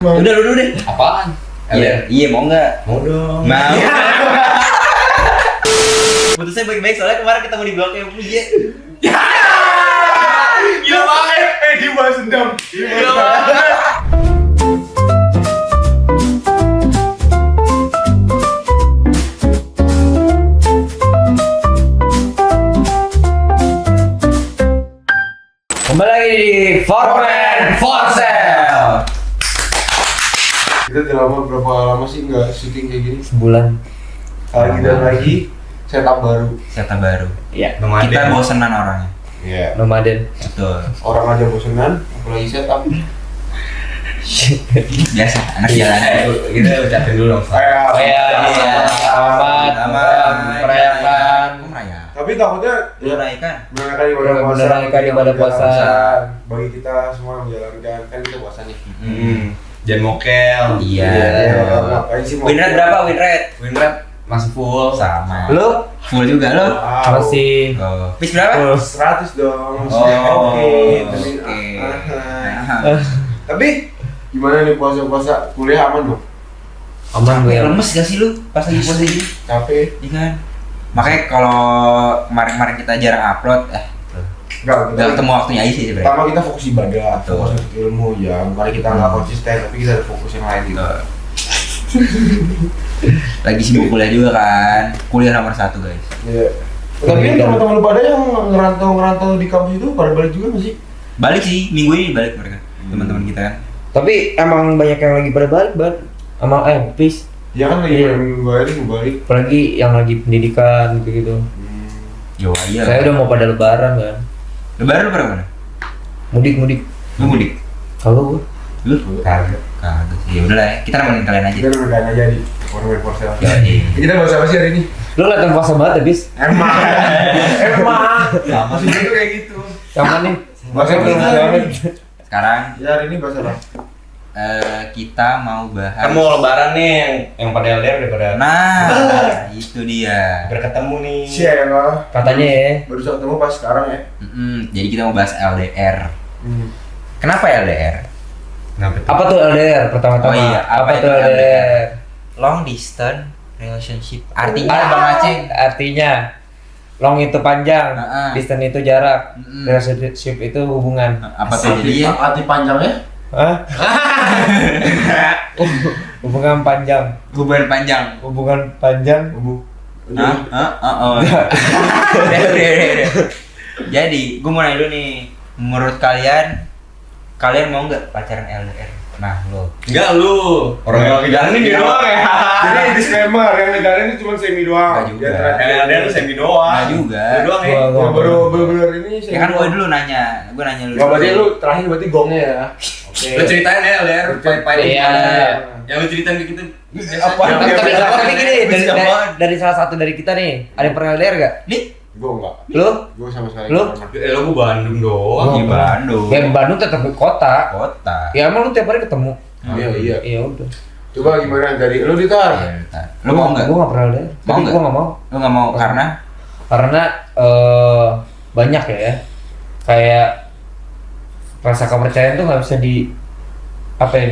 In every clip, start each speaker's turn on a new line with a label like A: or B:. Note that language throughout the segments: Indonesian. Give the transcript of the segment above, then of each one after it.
A: Udah lu dulu deh.
B: Apaan?
A: Iya mau nggak?
B: Mau dong.
A: Mau. Putusnya baik-baik soalnya kemarin ketemu di blok yang punya.
B: Gila banget.
C: Dia balas dendam.
B: Gila banget.
A: Kembali lagi di Foreman For Sale.
C: Kita udah berapa lama sih nggak syuting kayak gini?
A: Sebulan.
C: Kita lagi setup baru.
A: Setup baru.
B: Iya.
A: Kita bosenan orangnya.
C: Iya.
A: Nomaden. Betul.
C: Orang aja bosenan, apalagi setup.
A: Biasa anak jalan.
B: Kita ucapin dulu dong.
A: Selamat
B: merayakan.
A: Merayap.
C: Tapi takutnya ya
A: Merayakan.
C: menaikkan ibadah puasa.
A: Merayakan ibadah puasa.
C: Bagi kita semua menjalankan kan kita puasa nih.
B: Jangan mokel.
A: Iya.
C: Ngapain sih mau?
A: Win rate berapa win rate?
B: Win rate masih full.
A: Sama.
D: Lu
A: Full juga lo.
C: Wow.
D: masih
A: Oh. Pitch berapa?
C: 100 dong.
A: Oh,
C: Oke.
A: oke.
C: Tapi gimana nih puasa-puasa? Kuliah aman dong?
D: aman gue ya.
A: Lemes gak sih lu pas lagi puasa gini?
C: Capek?
A: Iya kan? Makanya kalau kemarin-kemarin kita jarang upload,
C: Enggak,
A: gak ketemu waktunya aja sih sebenarnya.
C: pertama kita fokus ibadah,
A: Betul.
C: fokus ilmu ya. Bukan kita nggak konsisten, tapi kita ada fokus yang lain gitu.
A: Lagi sibuk kuliah juga kan. Kuliah nomor 1 guys.
C: Iya. Tapi teman-teman lu pada yang ngerantau di kampus itu pada balik juga nggak sih?
A: Balik sih, minggu ini balik mereka. Teman-teman kita kan.
D: Tapi emang banyak yang lagi pada balik banget. Emang please.
C: Ya kan lagi
D: Iya.
C: minggu balik, mau balik.
D: Apalagi yang lagi pendidikan gitu.
A: Yo iya.
D: Saya udah mau pada lebaran kan.
A: Lebaran lu pada mana?
D: Mudik.
A: Lu mudik?
D: Kalau gua
A: Lu? Kagak. Kagak sih. Ya udah lah ya. Kita nemenin kalian aja.
C: Kita udah aja di Foreman For Sale.
A: Ya, iya.
C: Kita bahas apa sih hari ini?
D: lu kelihatan puasa banget ya, Bis.
C: Emang.
A: Sama sih itu kayak gitu.
D: Sama nih.
C: Bahas apa
D: Belum
C: hari
D: banget.
C: ini?
A: Sekarang
C: Ya hari ini bahas apa?
A: kita mau bahas.
B: Kan mau lebaran nih yang pada LDR daripada
A: Nah, itu dia.
B: berketemu nih.
C: Siapa?
D: Katanya ya.
C: Baru bisa ketemu pas sekarang ya.
A: Jadi kita mau bahas LDR.
C: Hmm.
A: Kenapa LDR?
B: Kenapa tuh?
D: Apa tuh LDR pertama-tama?
A: Oh iya, apa
D: apa
A: itu
D: tuh
A: LDR?
D: LDR?
A: Long distance relationship. Artinya
D: Ah,
A: Bang Aceh.
D: Artinya long itu panjang,
A: Heeh.
D: distance itu jarak,
A: Mm-mm.
D: relationship itu hubungan.
A: Apa tuh jadi ya?
C: Arti panjangnya?
D: Hah? Hubungan panjang,
A: Hubungan panjang.
D: hubungan panjang.
A: Oh. Udah. Jadi, gue mau nanya dulu nih, menurut kalian mau nggak pacaran LDR? Nah, lo.
B: Enggak lu. Orang yang ngejalanin dia doang ya.
C: Jadi disclaimer, yang negara ini cuma semi doang.
A: Nggak juga.
C: Di antara
B: LDR lu semi doang.
A: Nah juga.
B: Lu doang ya.
D: Gua-
C: yang baru bener ini semi
A: Ya kan gue
C: doang.
A: dulu nanya lu.
C: Ya berarti lu terakhir berarti gongnya ya. Oke.
B: Lu ceritain ya LDR pahit-pahit
D: Iya.
B: gimana. Yang lu ceritain ke kita.
C: Apa?
B: Yang-
D: Tapi gini, dari,
B: Siapa?
D: dari salah satu dari kita nih, ada yang pernah LDR gak?
A: Nih,
C: Gua enggak.
D: Lu?
C: Gua sama sekali
D: Lu?
C: nggak pernah.
B: Lu gua Bandung doang.
A: di Bandung.
D: Ya Bandung tetap di kota.
A: Kota.
D: Ya emang lu tiap hari ketemu?
C: Iya.
D: Iya udah.
C: Coba gimana dari lu Ditar?
A: Iya, bentar. Lu mau nggak?
D: Gue gak pernah LDR.
A: Mau
D: Tapi
A: nggak?
D: gue gak mau.
A: Lu nggak mau karena?
D: Karena banyak ya. Kayak rasa kepercayaan tuh nggak bisa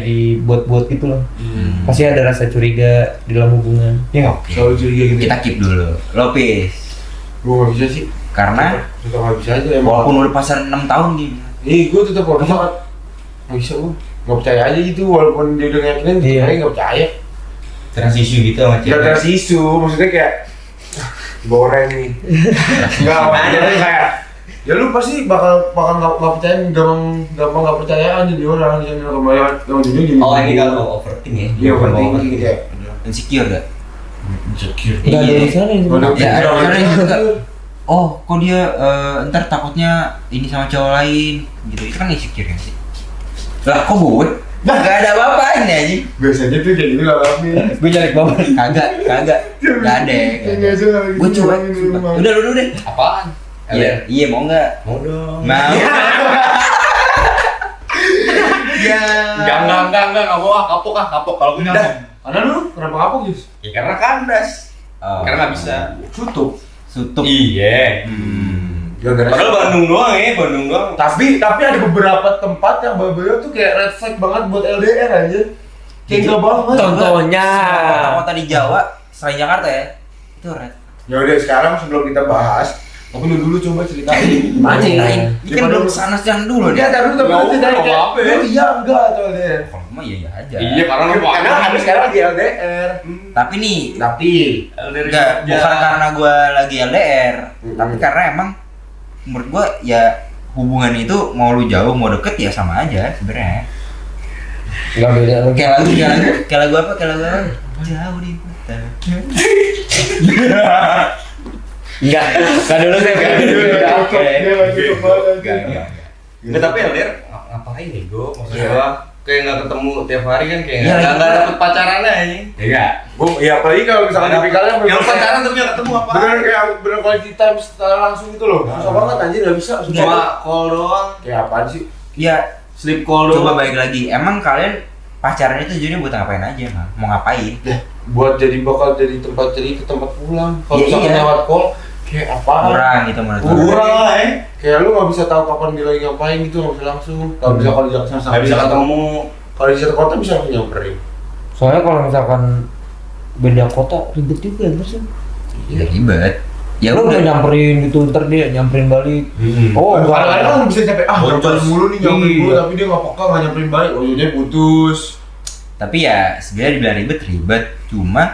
D: dibuat-buat gitu loh. Pasti ada rasa curiga di dalam hubungan. Iya nggak?
C: Selalu curiga gitu.
A: Kita keep dulu. Lopis.
C: Gua enggak bisa sih.
A: Karena
C: Tetap enggak bisa aja emang.
A: walaupun udah pacaran 6 tahun gini.
C: Gua tetap enggak bisa. Enggak bisa gua. Enggak percaya aja gitu walaupun dia udah ngeyakinin,
D: Iya.
C: tapi enggak percaya.
B: Transisi gitu sama
C: Tidak
B: cewek.
C: ada isu, maksudnya kayak goreng nih. Enggak, maksudnya kayak ya lu pasti bakal nggak percaya, gampang nggak percayaan jadi orang yang kemarin yang jujur jadi.
B: Oh ini kalau overthink ya.
C: Iya overthinking kayak.
A: Insecure gak?
C: Insecure.
D: Nggak ada urusannya itu.
C: Nggak ada
A: Ya, ada
C: urusannya.
A: urusannya juga. Oh, kok dia ntar takutnya ini sama cowok lain gitu. Itu kan insecure kan sih. Lah, kok gue? Gak ada apa-apanya anjing.
C: Biasanya tuh kayak gini ngalamin.
D: Gue jelek banget.
A: Kagak. Gak ada. Gue cuek. Udah lu dulu deh.
B: Apaan?
A: Iya mau nggak?
B: Mau dong.
A: Mau. Ya.
B: Enggak mau kapok kalau punya.
C: Ada lu kenapa kapok Jus?
B: Ya karena kandas.
A: Oh.
B: Karena nggak bisa.
C: Tutup.
A: Tutup.
B: Iya.
C: Gara-gara
B: Padahal Bandung doang ya, Bandung doang.
C: Tapi ada beberapa tempat yang Babayo tuh kayak red flag banget buat LDR aja. Kayak enggak banget.
D: Contohnya.
A: Semua kota-kota di Jawa selain Jakarta ya, itu red.
C: Ya udah sekarang sebelum kita bahas, tapi lu dulu coba ceritain.
A: Ceritain.
C: Ya,
A: Kan
C: pada
A: belum
C: lu-
A: sana yang dulu
C: Iya,
A: deh.
C: tapi lu ceritain kayak,
B: apa ya?
C: lu iya enggak tuh LDR.
A: Kalau mah iya aja.
B: Iya, karena lu
C: Karena ada sekarang lagi LDR.
A: Tapi nih,
C: Tapi
A: enggak, bukan karena gue lagi LDR, tapi karena emang menurut gue ya hubungan itu mau lu jauh mau deket ya sama aja sebenarnya.
D: Enggak beda lagi.
A: Kayak lagu apa? Jauh di hutan.
D: Enggak dulu saya
C: Oke. Dia lagi kemana?
B: Enggak, tapi LDR ngapain nih, Go? Maksudnya
C: Iya.
B: gua kayak nggak ketemu tiap hari kan kayak
A: Iya,
B: nggak
A: iya.
B: dapet pacarannya ini. Iya.
C: Ya apalagi kalau misalkan tipikalnya
B: Yang pacaran tapi nggak ketemu apa?
C: bener kayak bener quality time setelah langsung gitu loh. Susah banget anjir, nggak bisa. Susah.
B: Cuma call doang,
C: Kayak apaan sih?
A: Ya,
B: sleep call doang.
A: coba balik lagi. Emang kalian pacaran itu tujuannya buat ngapain aja, Bang? Mau ngapain?
C: Buat jadi bakal jadi tempat cerita, tempat pulang. Kalau
A: Iya,
C: misalkan
A: iya.
C: lewat call, kayak apaan?
A: Kurang gitu menurut gue.
B: Kurang lah ya.
C: Kayak lu nggak bisa tahu kapan dia lagi ngapain gitu, nggak bisa langsung. Kalau bisa kalau di Jakarta
B: Nggak bisa ketemu.
C: Kalau di satu kota bisa langsung nyamperin.
D: Soalnya kalau misalkan beda kota ribet juga terus.
A: Ya ribet. Ya
D: Lu udah
A: udah.
D: nyamperin gitu, ntar dia nyamperin balik. Oh,
C: Kadang-kadang kan bisa sampai
B: Boncos.
C: nyamperin mulu nih, nyamperin
D: Iya.
C: mulu, tapi dia nggak peka, nggak nyamperin balik. Oh dia putus.
A: Tapi ya sebenarnya dibilang ribet, cuma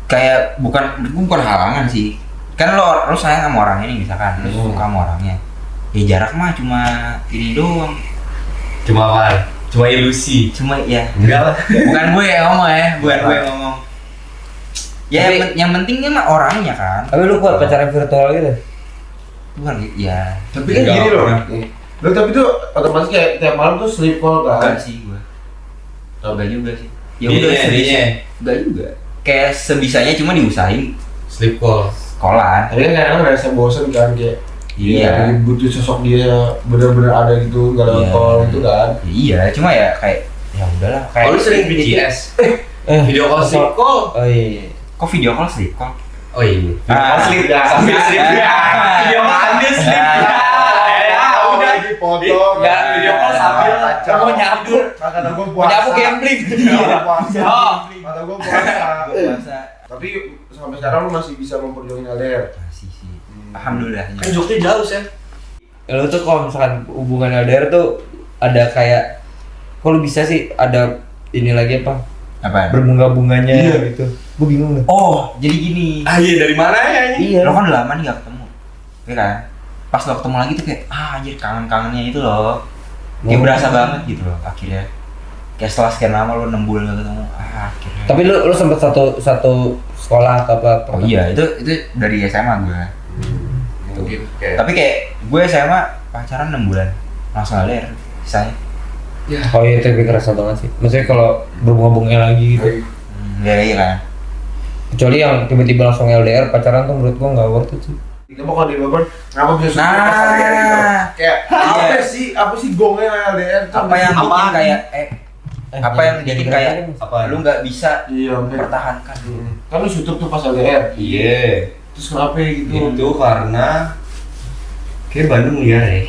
A: kayak bukan halangan sih. Kan lo sayang sama orang ini misalkan, lo suka sama orangnya. Ya jarak mah cuma ini doang.
B: Cuma apa? Cuma ilusi.
A: Cuma ya
B: Enggak lah.
A: bukan gue yang ngomong ya, bukan gue yang ngomong. Ya yang pentingnya mah orangnya kan.
D: Tapi lu buat pacaran virtual gitu?
A: Bukan ya.
C: Tapi kan
B: Enggak,
C: gini loh.
B: pernah.
C: Lo tapi tuh otomatis kayak tiap malam tuh sleep call
A: Enggak
C: kan.
A: sih gue. Enggak juga sih. Ya
B: Dianya,
A: udah
B: dianya.
A: Enggak juga. Kayak sebisanya cuma diusahain
B: Sleep call.
A: sekolahan.
C: Tapi kan kadang-kadang ngerasa bosen kan kayak
A: Iya.
C: lagi butuh sosok dia benar-benar ada gitu, nggak lewat
A: Iya.
C: call gitu kan.
A: Ya, iya, cuma ya kayak ya udahlah kayak.
B: Oh, lu sering BTS? Video call sleep call.
D: Oh iya.
A: Kok video call sih? Kok?
B: Oh iya.
A: Ah.
B: Sleep dah. Sambil sleep. Video call sambil sleep. Ya, udah.
C: Lagi potong.
B: Enggak, video call sambil
C: Kamu
B: nyabu.
C: Kata gue puasa.
D: Nyabu gambling.
C: Iya, puasa.
B: Oh.
C: Kata gue puasa.
A: Puasa.
C: Tapi sampai sekarang lu masih bisa memperjuangin LDR.
A: Masih sih. Alhamdulillah.
B: Kan Jogja jauh, Sen.
D: Lu tuh kalau misalkan hubungan LDR tuh ada kayak kalau bisa sih ada ini lagi apa?
A: Apaan?
D: Berbunga-bunganya
C: Iya.
D: gitu. Gue bingung deh.
A: Oh, jadi gini.
B: Ah iya, dari mana ya ini?
D: Iya.
A: Lo kan udah lama nih gak ketemu. Ya kan? Pas lo ketemu lagi tuh kayak anjir kangen-kangennya itu loh. Kayak
D: Oh.
A: berasa banget gitu loh akhirnya. Kayak setelah sekian lama lo 6 bulan gak ketemu. Akhirnya.
D: Tapi lu sempet satu sekolah atau apa?
A: Oh iya, itu dari SMA gue.
C: Mungkin kayak
A: Tapi kayak gue SMA pacaran 6 bulan. Langsung LDR. Saya.
D: Oh iya, itu lebih kerasa banget sih. Maksudnya kalau berbunga-bunga lagi gitu.
A: Ya iya kan.
D: Kecuali yang tiba-tiba langsung LDR pacaran tuh menurut gua nggak worth it sih.
C: kita mau kalau di Bogor, kenapa bisa suka
A: Nah.
C: pas LDR gitu? Kayak
A: Iya.
C: apa sih gongnya LDR tuh?
A: Apa yang bikin
B: Apaan?
A: kayak apa yang
D: jadi
A: bikin
D: kenapa
A: kayak
D: nih?
B: Apa?
A: lu nggak bisa
C: Iya, bener.
A: pertahankan.
C: Kan lu syuting tuh pas LDR.
B: Iya.
C: Terus kenapa gitu?
B: Itu karena kayak Bandung liar ya.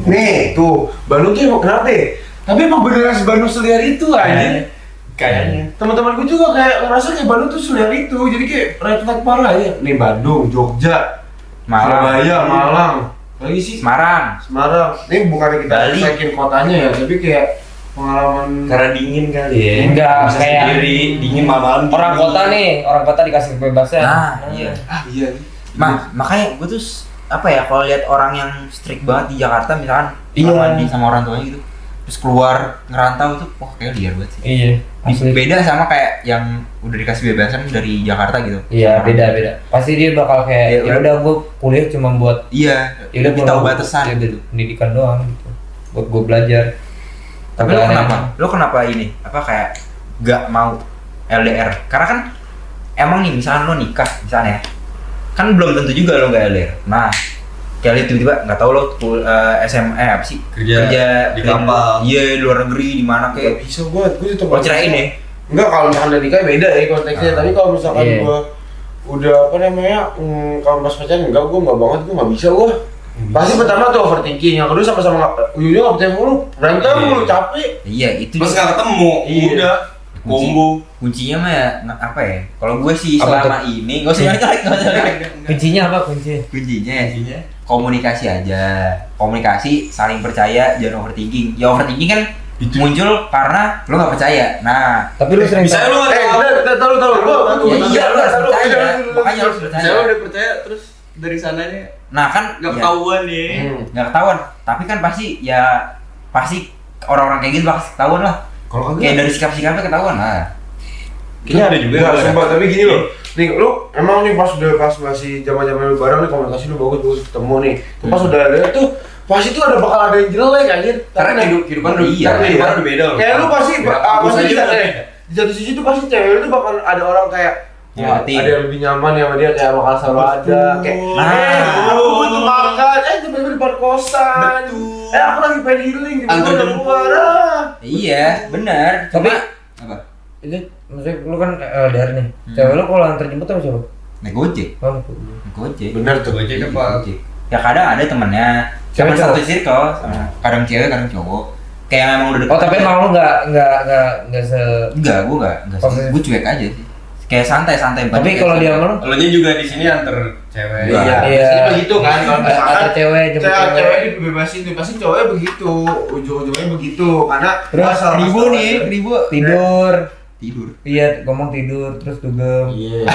C: Nih, tuh, Bandung tuh emang kenapa ya? Tapi emang beneran Bandung seliar itu aja.
B: Kayaknya.
C: Teman-temanku juga kayak ngerasa kayak Bandung tuh seliar itu. Jadi kayak red flag parah ya. Nih Bandung, Jogja,
A: Malang,
C: Surabaya, Malang. Lagi sih
A: Semarang.
C: Semarang. Ini bukannya kita
A: Bali.
C: naikin kotanya ya, tapi kayak pengalaman
B: Karena dingin kali ya.
D: Enggak,
B: Bisa
D: kayak
B: sendiri, dingin malam.
D: Orang kota nih, orang kota dikasih kebebasan.
A: Nah, iya.
C: iya.
A: Makanya gue tuh apa ya kalau lihat orang yang strict banget di Jakarta misalkan
D: Iya.
A: mandi sama orang tuanya gitu terus keluar ngerantau tuh wah kayak liar banget sih.
D: Iya. Asli.
A: Beda sama kayak yang udah dikasih bebasan dari Jakarta gitu.
D: Iya, beda. Pasti dia bakal kayak
A: Ya
D: ya udah gua kuliah cuma buat
A: Iya,
D: ya udah
A: lebih tahu batasan gitu.
D: pendidikan doang gitu. Buat gua belajar.
A: Tapi lo
D: Tapi
A: kenapa?
D: aneh.
A: Lo kenapa ini? Apa kayak gak mau LDR? Karena kan emang nih misalkan lo nikah misalnya, kan belum tentu juga lo gak LDR. Nah, kayak tiba-tiba nggak tahu lo SMA apa sih?
B: Kerja di
A: kayak
B: kapal.
A: Iya, di luar negeri di mana
C: Kayak
A: kayak.
C: bisa gue tetap
A: Lo cerain ya?
C: Enggak, kalau misalkan udah nikah beda ya konteksnya.
D: Ah.
C: Tapi kalau misalkan
D: Iya.
C: gua udah apa namanya kalau pas pacaran enggak, gue nggak banget, gue nggak bisa gue. Pasti pertama tuh overthinking, yang kedua sama-sama ujungnya nggak percaya mulu, berantem mulu, capek.
A: Iya itu
B: Terus nggak ketemu,
C: Iya.
B: udah combo.
A: kuncinya mah ya apa ya? Kalau gue sih
D: Apa
A: selama ini nggak usah nyolek, nggak usah nyolek.
D: Kuncinya apa kuncinya?
A: Kuncinya komunikasi aja, komunikasi, saling percaya, jangan overthinking. Ya overthinking kan muncul karena lo nggak percaya. Nah,
D: Tapi lu sering
B: Bisa lu nggak tahu.
C: tahu
A: ya iya lo harus percaya, makanya lo harus
B: Saya
A: percaya.
B: udah percaya terus dari sananya
A: Nah kan
B: nggak
A: ya,
B: ketahuan ya.
A: nggak ketahuan, tapi kan pasti orang-orang kayak gitu pasti ketahuan lah.
C: Kalau
A: Kayak dari sikap-sikapnya ketahuan lah.
B: Kayaknya ada juga.
C: Enggak, sumpah, tapi gini loh. Nih, lu emang nih pas masih zaman-zaman lu bareng nih, komunikasi lu bagus ketemu nih. Tuh pas udah ada tuh pasti tuh bakal ada yang jelek anjir.
B: Karena kehidupan udah
A: Iya.
B: kehidupan udah beda loh.
C: Kayak lu pasti
B: Bagus
C: pasti
B: aja udah.
C: di satu sisi tuh pasti cewek lu tuh bakal ada orang kayak
A: Yang ngerti.
C: ada yang lebih nyaman ya sama dia, kayak bakal selalu ada kayak
A: Nah.
C: aku butuh makan, tiba-tiba di depan kosan. Aku lagi pengen healing, tiba-tiba
B: Antar
C: udah
B: jemput.
C: keluar.
A: Iya, benar.
D: Tapi
A: Apa?
D: itu maksudnya lu kan LDR nih. Cewek lu kalau antar jemput sama siapa?
A: Naik gojek.
D: Oh,
A: Naik gojek.
C: Bener tuh.
B: Gojek
A: Iya,
B: apa?
A: gojek. Ya kadang ada temennya,
D: Cewek
A: cuma
D: cowok?
A: satu circle, kadang cewek, kadang cowok. Kayak yang emang udah deket.
D: Oh, tapi emang lu enggak se
A: Enggak, gue enggak
D: Oh,
A: sih.
D: iya.
A: Gue cuek aja sih. Kayak santai-santai. bukan
D: Tapi
A: kayak
D: kalau dia
A: santai.
D: sama lu
B: Lo nya juga di sini antar cewek.
A: Iya.
C: Iya,
D: Iya.
C: biasanya begitu kan kalau misalkan
D: antar cewek jemput cewek.
C: cewek dibebasin tuh pasti cowoknya begitu, ujung-ujungnya begitu karena
D: Terus
C: masalah-
A: Ribu
C: masalah
A: nih,
C: aja.
A: ribu. Tidur.
D: Iya, ngomong tidur terus dugem.
C: Iya.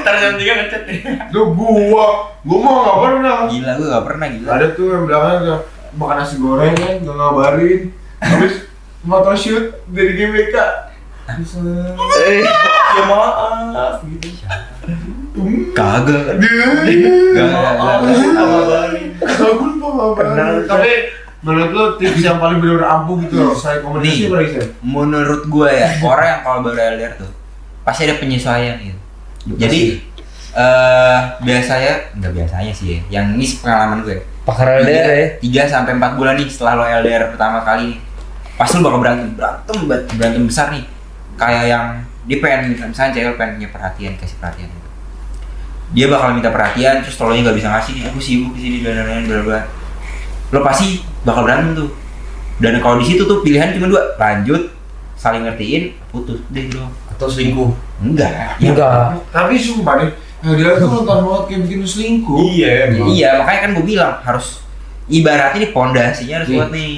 B: Ntar jam 3 ngechat nih.
C: Tuh gua mah nggak pernah.
A: Gila, gue gak pernah gila.
C: Ada tuh yang bilangnya makan nasi goreng kan nggak ngabarin, habis foto shoot dari GBK.
B: Ya maaf gitu.
A: Kagak.
C: Aku lupa ngabarin. Tapi menurut lo tips yang paling benar ampuh gitu loh, saya komunikasi
A: Nih.
C: apa lagi sih?
A: Menurut gue ya, orang yang kalau baru LDR tuh pasti ada penyesuaian gitu. Jadi biasanya sih ya, yang ini pengalaman gue.
D: Pakar LDR ya.
A: 3 sampai 4 bulan nih setelah lo LDR pertama kali, pasti lo bakal berantem besar nih. Kayak yang dia pengen, misalnya cewek pengen punya perhatian, kasih perhatian gitu. Dia bakal minta perhatian, terus tolongnya nggak bisa ngasih nih, aku sibuk di sini dan bla bla. Lo pasti bakal berantem tuh. Dan kalau di situ tuh pilihan cuma 2, lanjut, saling ngertiin, putus deh gitu.
B: Atau selingkuh.
A: Enggak.
D: Enggak.
C: Tapi sumpah deh, dia tuh nonton banget kayak bikin lu selingkuh.
B: Iya.
A: Iya, makanya kan gue bilang harus ibaratnya nih pondasinya harus kuat nih.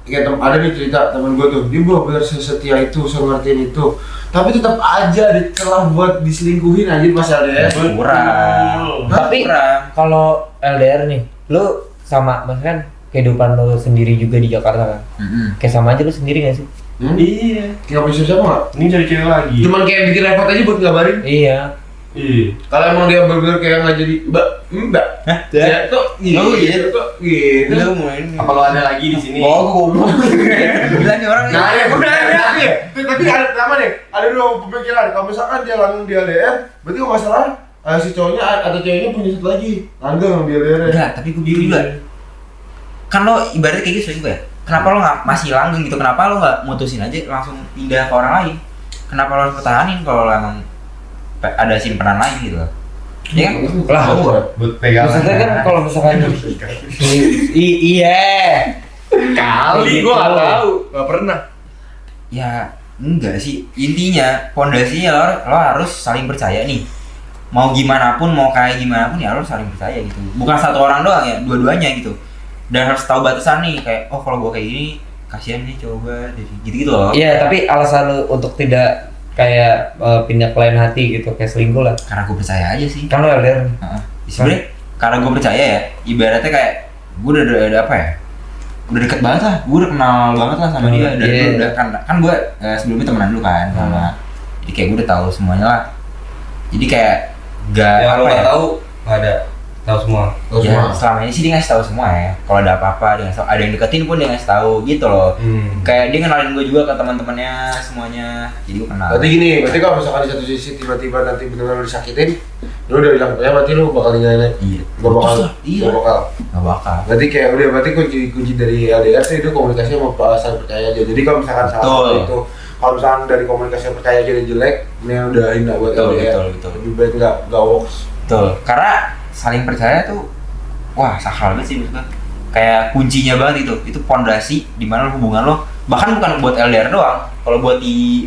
C: Kayak ada nih cerita temen gue tuh, dia bener sesetia itu, sengertiin itu, tapi tetap aja ditelah buat diselingkuhin aja pas LDR.
A: Kurang.
D: Tapi
A: Kurang.
D: kalau LDR nih, lu sama maksudnya kan kehidupan lu sendiri juga di Jakarta kan. Kayak sama aja lu sendiri gak sih?
B: Iya.
C: Kayak bisa siapa nggak?
B: Ini cari cewek lagi.
C: Cuman kayak bikin repot aja buat ngabarin.
D: Iya.
B: Iya.
C: Kalau emang dia bener-bener kayak nggak jadi mbak,
A: Hah?
C: ya kok
A: Oh, iya.
C: kok gitu.
A: Lu mau ini.
B: Apa lo ada lagi di sini?
A: Oh, gue goblok. Gila nih orang.
C: Nah, ya udah tapi ada pertama nih, ada 2 pemikiran. Kalau misalkan dia langgeng di LDR, berarti kalau nggak salah si cowoknya atau ceweknya punya satu lagi langgeng di LDR.
A: Enggak, tapi gue bingung juga. Kan lo ibaratnya kayak gitu selingkuh ya. Kenapa lo nggak masih langgeng gitu? Kenapa lo nggak mutusin aja langsung pindah ke orang lain? Kenapa lo harus pertahanin kalau lo emang ada simpanan lain gitu? Ya kan?
D: Lah,
B: Buat pegangan.
D: maksudnya kan kalau misalkan iya.
B: Kali gua nggak tahu, nggak pernah.
A: Ya enggak sih. Intinya pondasinya lo harus saling percaya nih. Mau gimana pun, mau kayak gimana pun ya lo saling percaya gitu. Bukan satu orang doang ya, dua-duanya gitu. Dan harus tahu batasan nih, kayak oh kalau gue kayak gini kasihan nih coba gitu-gitu loh.
D: Iya, tapi alasan lu untuk tidak kayak pindah ke lain hati gitu, kayak selingkuh lah.
A: Karena gue percaya aja sih.
D: Kan lu LDR.
A: Heeh. Sebenarnya karena gue percaya ya, ibaratnya kayak gue udah ada apa ya? Udah deket banget lah, gue udah kenal banget lah sama dia. Dan
D: Iya.
A: gue udah kan gue sebelumnya temenan dulu kan, sama. Jadi kayak gue udah tahu semuanya lah. Jadi kayak gak
B: Yang lo
A: apa ya?
B: nggak tahu, nggak ada. Tahu semua.
A: Ya selama ini sih dia ngasih tahu semua ya. Kalau ada apa-apa dia ngasih tahu. Ada yang deketin pun dia ngasih tahu gitu loh. Kayak dia kenalin gue juga ke teman-temannya semuanya. Jadi gue kenal.
C: Berarti gini, berarti kalau misalkan di satu sisi tiba-tiba nanti benar-benar disakitin, lu udah bilang ya berarti lu bakal ninggalin.
A: Iya.
C: Gak bakal.
A: Putus lah, iya.
C: Gak bakal.
A: Gak bakal.
C: Berarti kayak udah berarti kunci dari LDR tuh itu komunikasi sama saling percaya aja. Jadi kalau misalkan salah
A: Betul.
C: satu itu kalau misalkan dari komunikasi yang percaya jadi jelek, ini udah hina buat
A: Betul,
C: LDR.
A: betul.
C: Lebih baik nggak works.
A: Betul, karena saling percaya tuh, wah sakral banget sih maksudnya. Kayak kuncinya banget itu pondasi di mana hubungan lo, bahkan bukan buat LDR doang. Kalau buat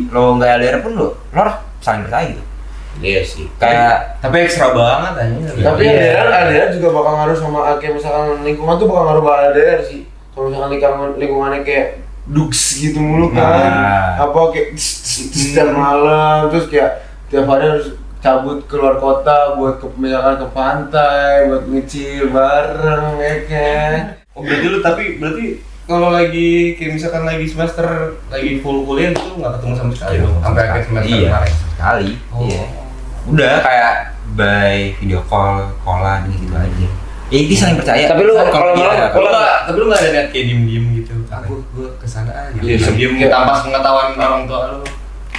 A: lo nggak LDR pun lo harus saling percaya gitu.
B: Iya sih.
A: Kayak
B: Tapi ekstra banget aja.
C: Tapi LDR juga bakal ngaruh sama kayak misalkan lingkungan tuh bakal ngaruh sama LDR sih. Kalau misalkan lingkungannya kayak duks gitu mulu kan, apa kayak setiap malam, terus kayak tiap hari harus cabut keluar kota buat misalkan ke pantai, buat ngecil bareng ya kan.
B: Oh berarti kalau lagi kayak misalkan lagi semester lagi full kuliah itu nggak ketemu sama sekali dong sampai akhir semester
A: iya,
B: kemarin.
A: sekali.
B: Oh.
A: Iya. Udah kayak by video callan gitu aja. Ya itu saling percaya.
D: Tapi lu
A: Kan
D: kalau
A: iya,
D: malam
B: Tapi lu nggak ada niat kayak diem gitu. Gue kesana aja.
C: Iya,
B: Diem
C: iya.
B: tanpa pengetahuan orang tua lu.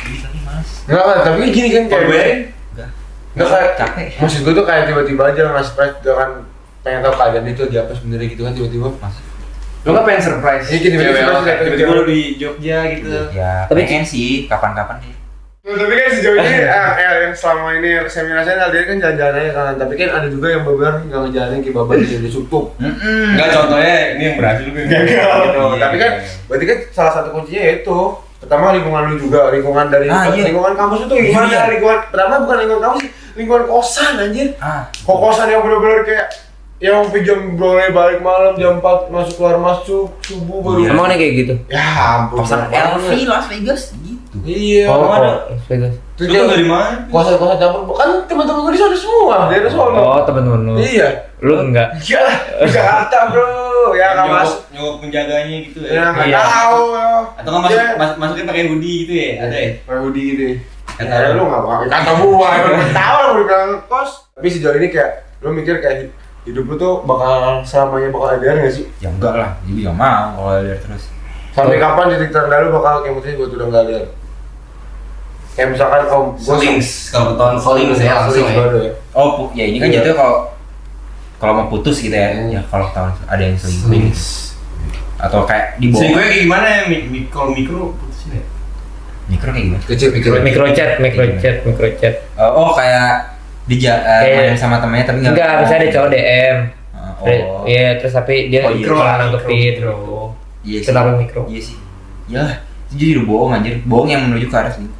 A: bisa nih mas.
C: Enggak, tapi gini kan kayak
A: Enggak
C: kayak
A: capek.
C: maksud gue tuh kayak tiba-tiba aja ngasih surprise dengan pengen tahu keadaan itu di apa sebenarnya gitu kan tiba-tiba.
A: Mas.
B: Lu nggak pengen surprise?
C: Iya, tiba-tiba
B: Cewek lo
C: surprise,
B: kayak
C: tiba-tiba.
B: tiba-tiba lu di Jogja gitu.
A: Ya,
D: Tapi-
A: pengen sih kapan-kapan sih.
C: Nah, tapi kan sejauh ini yang selama ini saya ngerasain LDR kan jalan-jalan aja kan, tapi kan ada juga yang benar nggak ngejalanin kayak babat jadi sutup.
B: Enggak, contohnya ini yang berhasil gue
C: Gagal gitu.
A: Iya,
C: Tapi kan
A: iya.
C: berarti kan salah satu kuncinya yaitu pertama lingkungan lu juga, lingkungan dari
A: Iya.
C: lingkungan kampus itu gimana?
A: Iya.
C: Lingkungan pertama bukan lingkungan kampus, lingkungan kosan anjir. Kok kosan yang bener-bener kayak yang jam boleh balik malam jam 4 masuk keluar masuk subuh baru.
A: Iya.
D: emang nih kayak gitu.
C: Ya ampun.
A: Kosan
C: banget.
A: LV Las Vegas gitu.
C: Iya.
D: Vegas.
C: Terus
B: Lu
C: dia-
B: tuh dari mana?
C: kosan-kosan campur kan teman-teman gue di sana semua, dari sono.
D: Oh, temen-temen lu.
C: Iya.
D: Lu enggak.
C: Iya lah, di Jakarta bro. Ya nggak masuk.
B: Nyokap penjaganya gitu
C: Ya
B: ya.
C: nggak
D: Iya.
C: tahu ya.
B: Atau nggak masuknya pakai hoodie gitu ya? Ada ya?
C: Pakai hoodie gitu.
B: Kata
C: Ya
B: lu.
C: lu nggak kata gua, lu tahu lu bilang kos. Tapi sejauh ini kayak lu mikir kayak hidup lu tuh bakal selamanya bakal LDR nggak sih?
A: Ya enggak lah, jadi gak mau kalau LDR terus.
C: Sampai kapan titik terendah lu bakal kayak mutusin buat udah nggak LDR? Kayak misalkan gua
B: Selings, kalau ketahuan selings ya langsung ya.
C: baru ya.
A: Oh, ya ini kan
C: Iya.
A: jatuh kalau mau putus gitu ya. Ya kalau tahun ada yang selingkuh atau kayak di bawah.
B: Selingkuhnya kayak gimana ya? Kalau mikro putusin ya?
A: Mikro kayak gimana?
C: Kecil
D: Microchat.
A: Oh, kayak main sama temennya tapi
D: Enggak, bisa ada cowok DM.
A: Oh.
D: Iya, terus tapi dia
A: Oh, iya.
D: malah nanggepin.
A: Iya sih.
D: Kenapa mikro?
A: Iya sih. Ya, itu jadi udah bohong anjir. Bohong yang menuju ke arah selingkuh.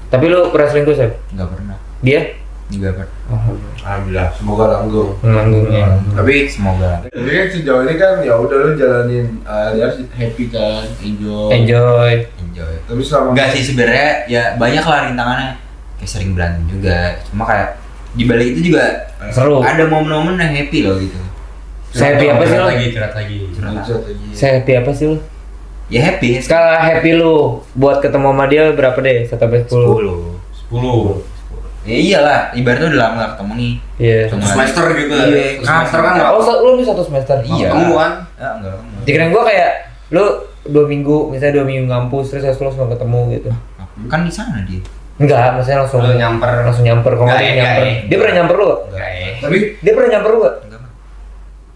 D: Tapi lu pernah selingkuh, Seb?
A: Enggak pernah.
D: Dia?
A: Enggak pernah.
C: Alhamdulillah, semoga langgeng.
D: Menanggungnya.
C: Tapi
A: Semoga.
C: Tapi kan sejauh ini kan ya udah lu jalanin LDR happy kan,
D: Enjoy.
A: Enjoy.
C: Tapi selama
A: Enggak sih sebenarnya ya banyak lah rintangannya. Kayak sering berantem juga. Cuma kayak di balik itu juga
D: Seru.
A: ada momen-momen yang happy loh gitu.
D: Saya happy apa sih lu?
B: Curhat lagi.
D: Saya happy apa sih lu?
A: Ya happy.
D: Skala happy lu buat ketemu sama dia berapa deh? 1 sampai 10.
A: 10. Ya iyalah, ibaratnya udah lama gak ketemu nih.
D: Iya.
A: Cuma-
B: Semester gitu.
A: Iya.
B: Semester kan nggak.
D: Oh, lu nih 1 semester.
A: Iya.
B: Ketemu kan?
A: Ya enggak ketemu.
D: Dikirain gua kayak lu 2 minggu, misalnya 2 minggu ngampus terus habis lu langsung ketemu gitu.
A: Kan di sana dia.
D: Enggak, maksudnya langsung
B: Lu nyamper.
D: langsung nyamper. Kalau
B: Enggak,
D: dia
B: enggak,
D: nyamper.
B: enggak.
D: Dia pernah nyamper lu gak?
B: Enggak ya.
C: Tapi
D: Dia pernah nyamper lu gak?
A: Enggak.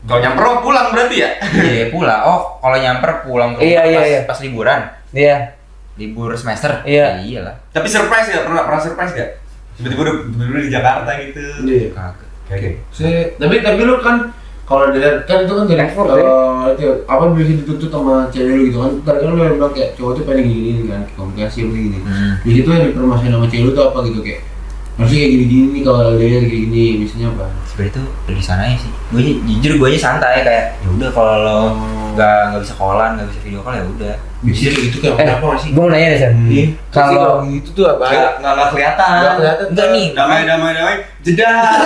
B: Kalau nyamper lo pulang berarti ya?
A: Iya, pulang. Oh, kalau nyamper pulang ke
D: Iya,
A: rumah
D: iya,
A: pas,
D: iya.
A: pas liburan.
D: Iya.
A: Libur semester.
D: Iya.
A: Ya iyalah.
B: Tapi surprise ya? Pernah surprise gak? Tiba-tiba udah di Jakarta gitu.
C: iya.
A: Kagak.
B: Kayak
C: Tapi lu kan kalau dari kan itu kan dari
D: Effort, ya?
C: itu apa bisa dituntut sama cewek lu gitu kan. Tadi kan lu yang bilang kayak cowok tuh pengen gini kan, komunikasi begini. Di situ yang dipermasalahin sama cewek lu tuh apa gitu kayak maksudnya kayak gini-gini nih kalau dia kayak gini misalnya apa?
A: Sebenarnya tuh dari sana aja sih. Gue jujur gue aja santai kayak ya udah kalau lo nggak bisa callan, nggak bisa video call ya udah.
C: Biasanya kayak gitu kayak apa nggak sih?
D: Gua mau nanya deh, San.
C: Iya.
D: Kalau
C: gitu tuh apa?
B: nggak kelihatan.
C: Nggak kelihatan.
A: Enggak nih.
B: Damai, jedar.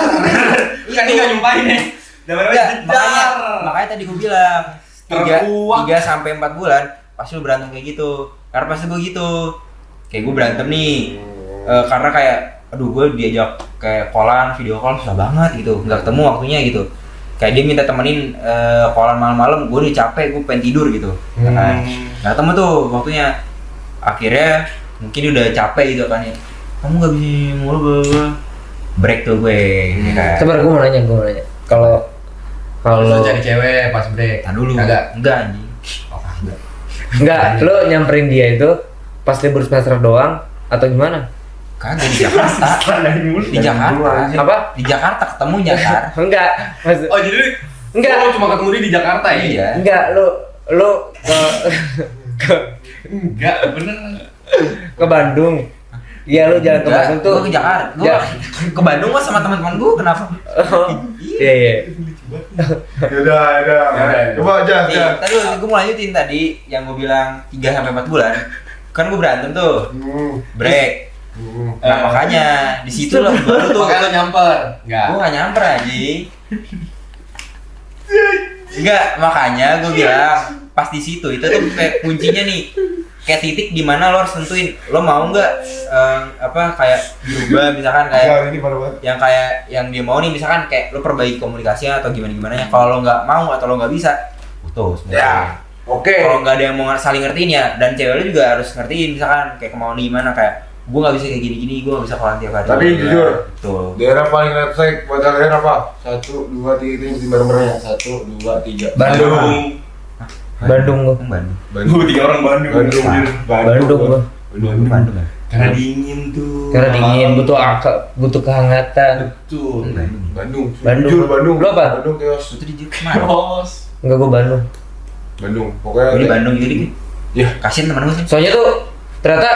B: Kan ini nggak nyumpahin nih. Damai,
A: Enggak,
B: jedar.
A: makanya tadi gue bilang
B: Terkuak.
A: 3 sampai 4 bulan pasti lu berantem kayak gitu. Karena pasti gue gitu. Kayak gue berantem nih. Karena kayak aduh gue diajak kayak callan, video call susah banget gitu. Nggak ketemu waktunya gitu. Kayak dia minta temenin callan malam-malam, gue udah capek, gue pengen tidur gitu. Ya kan? Nggak ketemu tuh waktunya. Akhirnya mungkin udah capek gitu kan ya. Kamu nggak bisa mulu bla break tuh gue. Ya kan?
D: Sabar, gua mau nanya. Kalau
B: Kalau cari cewek pas break.
A: Tahan dulu.
B: Kagak.
A: Enggak anjing.
B: Oh, kagak.
D: enggak, lu nyamperin dia itu pas libur semester doang atau gimana?
A: Kagak di Jakarta. Di Jakarta.
D: Apa?
A: Di Jakarta ketemunya kan.
D: Enggak.
B: Oh jadi
D: Enggak.
B: lo cuma ketemu dia di Jakarta ya?
A: Iya.
D: Enggak, lu
B: Enggak, bener.
D: ke Bandung. Iya, lu jalan ke
A: Enggak,
D: Bandung tuh.
A: gua ke Jakarta. Gua ke Bandung gua sama teman-teman gua kenapa?
D: Oh, iya iya.
C: Yaudah. Coba aja.
A: Nih, tadi gua mau lanjutin tadi yang gua bilang 3 sampai 4 bulan. Kan gua berantem tuh. Break. Nah, makanya di situ lah baru tuh
B: Makanya lo nyamper. Enggak.
A: gua gak nyamper aja. Enggak, makanya gua bilang pas di situ itu tuh kayak kuncinya nih. Kayak titik di mana lo harus tentuin lo mau nggak kayak berubah misalkan kayak
C: Ini parah banget.
A: yang kayak yang dia mau nih misalkan kayak lo perbaiki komunikasinya atau gimana ya. Kalau lo nggak mau atau lo nggak bisa putus.
C: Ya. Oke.
A: Kalau nggak ada yang mau saling ngertiin ya, dan cewek lo juga harus ngertiin misalkan kayak kemauan gimana, kayak gue nggak bisa kayak gini-gini, gue nggak bisa kalau tiap hari.
C: Tapi jujur,
A: tuh
C: daerah paling red flag buat kalian apa? 1, 2, 3, itu bareng-bareng ya. 1, 2, 3.
D: Bandung. Bandung gua.
A: Bandung.
B: Gue 3 orang Bandung.
D: Bandung gua.
A: Bandung kan?
B: Karena dingin tuh.
D: Karena dingin, butuh kehangatan.
B: Betul.
A: Bandung.
D: Bandung.
C: Jujur Bandung.
D: Lu apa?
C: Bandung chaos.
A: Itu di mana?
B: Bos.
D: Enggak, gua Bandung.
C: Bandung. Pokoknya
A: Di Bandung jadi
C: Ya.
A: kasihin temen gue sih.
D: Soalnya tuh ternyata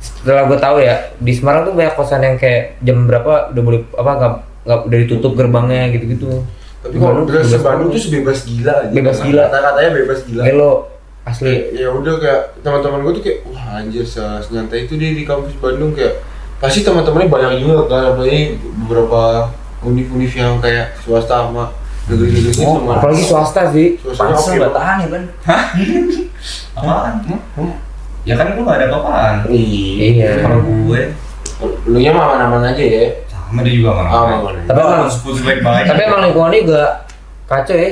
D: setelah gue tahu ya, di Semarang tuh banyak kosan yang kayak jam berapa udah boleh nggak udah ditutup gerbangnya gitu-gitu.
C: Tapi kalau udah Bandung tuh sebebas gila aja.
D: Bebas gila.
C: Kata-katanya bebas gila.
D: Kayak lo asli.
C: Ya udah kayak teman-teman gue tuh kayak wah anjir senyantai itu dia di kampus Bandung kayak pasti teman-temannya banyak juga kan, apalagi beberapa univ-univ yang kayak swasta sama negeri-negeri itu sama.
D: Apalagi swasta sih.
C: Suasananya
A: Pantes
C: oke
A: nggak
C: banget.
A: tahan ya Ban.
B: Apaan? Ya kan gue gak ada apa-apaan.
D: Iya.
B: Kalau gue
C: Lu nya mah aman-aman aja ya.
B: sama dia juga mana.
C: Aman.
D: Tapi emang,
B: putus baik-baik.
D: tapi emang lingkungannya juga kacau ya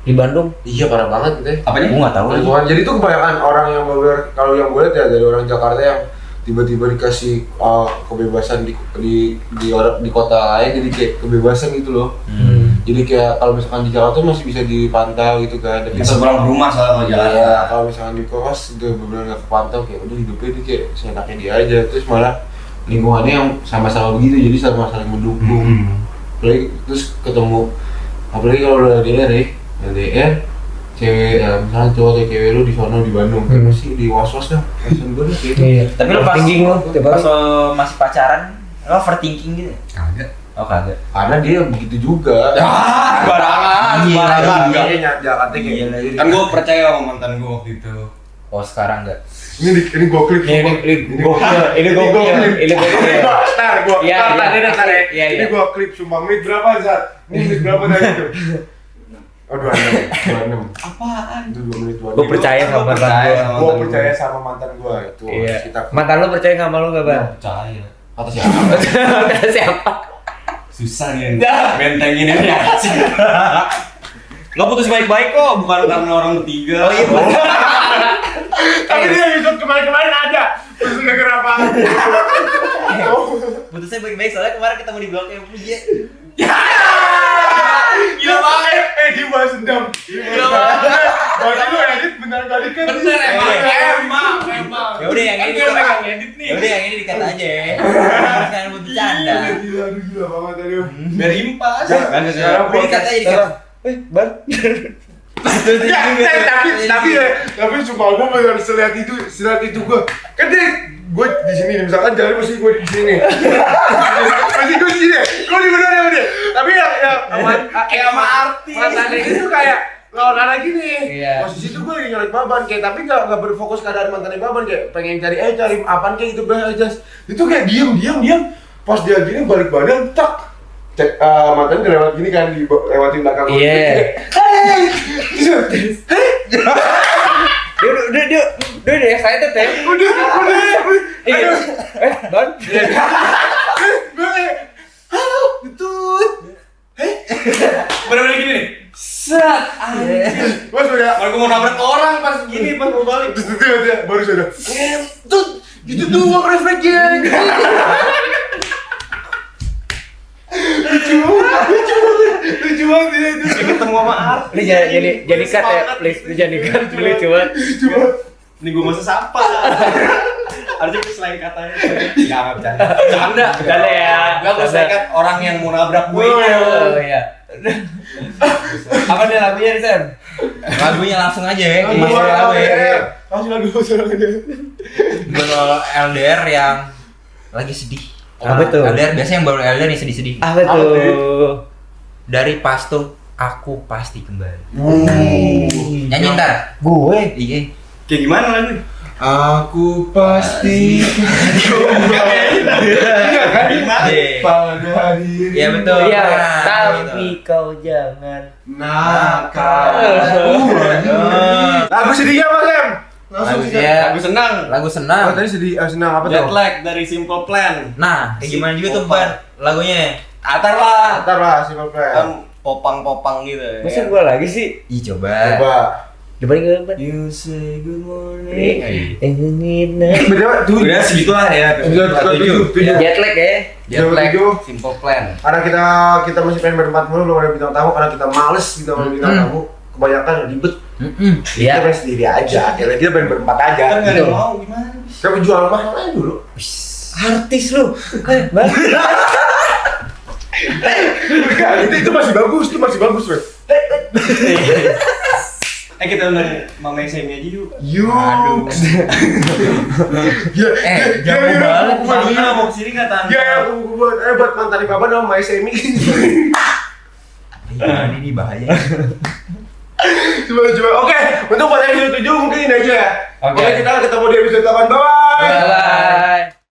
D: di Bandung.
C: Iya parah banget gitu ya.
B: Apanya?
A: Gue nggak tahu lagi.
C: Lingkungan. Jadi tuh kebanyakan orang yang kalau yang gue lihat ya dari orang Jakarta yang tiba-tiba dikasih kebebasan di kota lain, jadi kayak kebebasan gitu loh. Jadi kayak kalau misalkan di Jakarta masih bisa dipantau gitu kan. Tapi
B: Bisa pulang ke rumah soalnya kalau jalan.
C: Iya, kalau misalkan di kos udah benar-benar nggak kepantau kayak udah hidupnya itu kayak seenaknya dia aja, terus malah lingkungannya yang sama-sama begitu jadi sama saling mendukung. Apalagi terus ketemu, apalagi kalau udah LDR cewek misalnya cowok atau cewek lu di sono di Bandung kayak pasti di was-was dah perasaan gue tuh kayak gitu.
D: Iya.
A: Tapi lo pas
D: Overthinking lo tiap
A: pas
D: hari.
A: lo masih pacaran, lo overthinking gitu?
B: Kagak.
A: Oh kagak.
C: Karena dia begitu juga.
B: Sembarangan.
C: Iya, Jakarta kayak
A: Iya,
C: gitu.
B: Kan gue percaya sama mantan gue waktu itu.
A: Oh sekarang enggak.
C: Ini gua klip.
D: Ini gokil.
C: Ntar gua
D: Iya,
C: ntar
D: iya.
C: ntar ya.
D: Iya,
C: Ini
D: iya.
C: gua klip sumpah menit berapa Zat? Ini menit berapa tadi tuh? Oh 26.
B: Apaan?
C: Itu 2 menit 26.
D: Gue percaya sama mantan gue.
C: Gua percaya sama mantan gua itu.
D: Iya.
C: Kita
D: Mantan lo percaya sama lo gak, Bang?
B: Percaya.
C: kata siapa?
D: Kata siapa?
B: Susah nih. Bentengin ini anjing. Nggak putus baik-baik kok, bukan karena orang bertiga.
A: Oh iya.
C: Tapi dia episode kemarin ada. Terus gara-gara apa?
A: Putusnya baik-baik soalnya kemarin ketemu di blok M. Iya.
C: Gila banget. Dia bahas dendam. Gila banget. Berarti lu edit bener kali kan?
B: Bener emang.
A: Ya udah yang ini.
B: edit nih.
A: Ya udah yang ini dikata aja. Jangan buat bercanda.
C: Gila banget aduh.
B: Biar impas.
C: Sekarang
A: Udah dikata aja dikata.
D: Bang.
C: Tapi sumpah gue bener selihat itu gue kan gue di sini misalkan jalan pasti gue di sini pasti gue di sini gue di bener sama dia tapi yang
B: Kayak sama artis.
C: mantannya itu kayak lawan arah gini
D: Iya.
C: posisi itu gue lagi nyolek Baban kayak tapi nggak berfokus keadaan mantannya Baban kayak pengen cari apaan kayak gitu aja itu kayak diam pas dia gini balik badan tak cek mantan lewat gini kan lewatin belakang gue.
D: Iya. Dia excited ya.
C: Udah.
D: Iya. Bang.
C: Halo, Tutut.
B: Bener-bener gini nih. Set. Anjir.
C: Mas udah.
B: Kalau gue mau nabrak orang pas gini pas mau balik.
C: Terus dia baru sudah. Tut, gitu tuh refleksnya. Lucu banget dia itu.
B: Ketemu sama artis.
D: Ini jadi cut ya, please. Ini jadi cut, lucu banget.
C: Lucu banget.
B: Ini gue masa sapa. Artinya selain katanya. Enggak bercanda. Bercanda
D: ya.
B: Enggak gue selain orang yang mau nabrak gue.
D: Oh iya. Apa nih lagunya nih Sam?
A: Lagunya langsung aja ya.
C: Lagu apa ya? Kasih lagu
A: Kalau LDR yang lagi sedih.
D: Apa tuh?
A: LDR biasanya yang baru LDR nih sedih-sedih.
D: Apa tuh?
A: Dari Pasto aku pasti kembali. Nyanyi
C: Nyanyi
A: ntar.
D: Gue.
A: Iya.
B: Kayak gimana lagu?
C: Aku pasti
B: Gimana?
C: pada diri.
A: Iya betul.
D: Iya,
A: Nah,
D: tapi
A: gitu.
D: kau jangan
C: nakal. Lagu sedihnya Mas Em. Langsung
A: Lagu
C: kita.
A: sedih.
B: Lagu senang.
A: Lagu senang.
C: Oh, tadi sedih, senang apa
B: Jet
C: tuh?
B: lag dari Simple Plan.
A: Nah, kayak gimana juga tuh
B: Popang.
A: Ban lagunya?
B: Atar lah.
C: Ntar lah, Simple Plan.
B: Kan popang-popang gitu.
D: Masa gue lagi sih?
A: Ih coba.
C: Coba.
D: Coba gue
B: You say good morning.
C: Beda tuh.
A: Udah segitu lah ya.
C: Tujuh.
D: Jet lag ya?
B: Jet lag.
C: Tujuh.
B: Simple Plan.
C: Karena kita masih pengen berempat mulu, belum ada bintang tamu karena kita males kita mau bintang tamu. Kebanyakan ribet.
D: Iya.
C: Kita pengen sendiri aja. Akhirnya kita pengen berempat aja.
B: Kan enggak ada
D: Gitu.
B: yang mau gimana?
C: Kita jual mahal aja dulu.
D: Artis lu. Bang.
C: Itu masih bagus, Bro.
B: Kita undang Mama Semi aja yuk.
C: Yuk.
A: Jago banget.
B: Tangga mau kesini nggak Tangga?
C: Ya, buat mantan di Bapak nama Mai Semi.
A: Ini bahaya.
C: Coba. Oke, untuk buat episode 7 mungkin ini aja ya.
D: Oke.
C: Oke, kita ketemu di episode 8. Bye.
D: Bye.